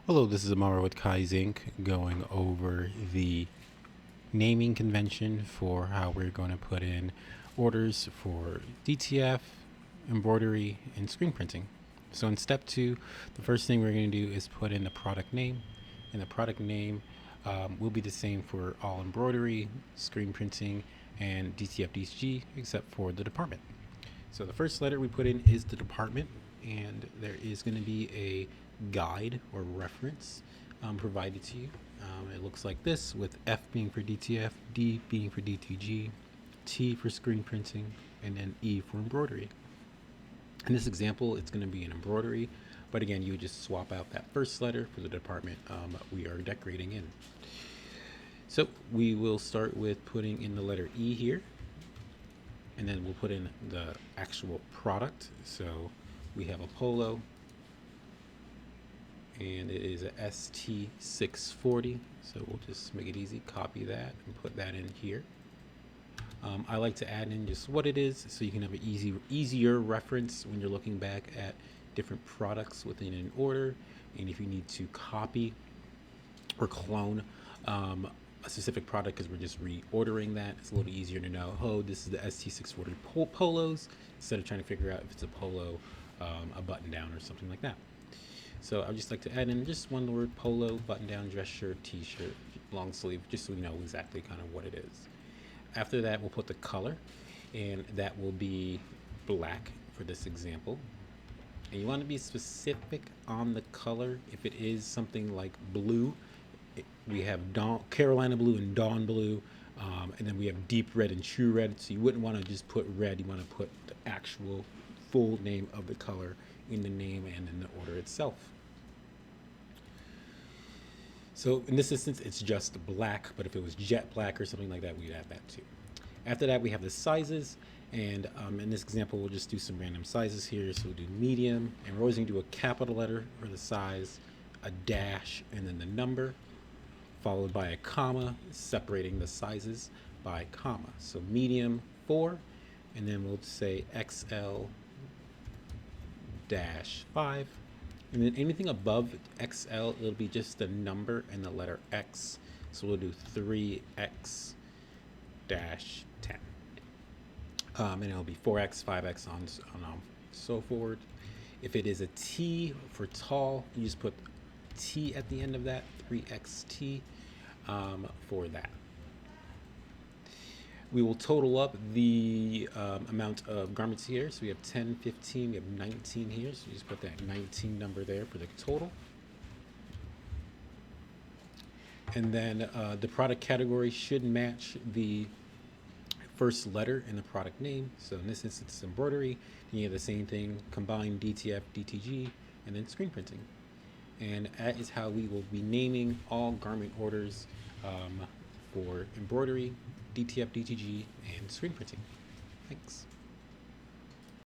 Hello, this is Amara with Kaizink going over the naming convention for how we're going to put in orders for DTF, embroidery, and screen printing. So in step 2, the first thing we're going to do is put in the product name, and the product name will be the same for all embroidery, screen printing, and DTF DTG except for the department. So the first letter we put in is the department, and there is going to be a guide or reference provided to you. It looks like this, with F being for DTF, D being for DTG, T for screen printing, and then E for embroidery. In this example, it's going to be an embroidery, but again, you would just swap out that first letter for the department we are decorating in. So we will start with putting in the letter E here, and then we'll put in the actual product. So we have a polo, and it is a ST640. So we'll just make it easy, copy that and put that in here. I like to add in just what it is so you can have an easier reference when you're looking back at different products within an order. And if you need to copy or clone a specific product because we're just reordering that, it's a little easier to know, oh, this is the ST640 polos, instead of trying to figure out if it's a polo, a button down, or something like that. So I would just like to add in just one word: polo, button down, dress shirt, t-shirt, long sleeve, just so we know exactly kind of what it is. After that, we'll put the color, and that will be black for this example. And you want to be specific on the color. If it is something like blue, we have Carolina blue and dawn blue, and then we have deep red and true red. So you wouldn't want to just put red. You want to put the actual full name of the color in the name and in the order itself. So in this instance, it's just black, but if it was jet black or something like that, we'd add that too. After that, we have the sizes, and in this example, we'll just do some random sizes here. So we'll do medium, and we're always going to do a capital letter for the size, a dash, and then the number, followed by a comma, separating the sizes by comma. So medium 4, and then we'll say XL dash 5. And then anything above XL, it'll be just the number and the letter X. So we'll do 3X dash 10. And it'll be 4X, 5X, on so forward. If it is a T for tall, you just put T at the end of that, 3XT for that. We will total up the amount of garments here. So we have 10, 15, we have 19 here. So you just put that 19 number there for the total. And then the product category should match the first letter in the product name. So in this instance, it's embroidery. You have the same thing, combined DTF, DTG, and then screen printing. And that is how we will be naming all garment orders for embroidery, DTF, DTG, and screen printing. Thanks.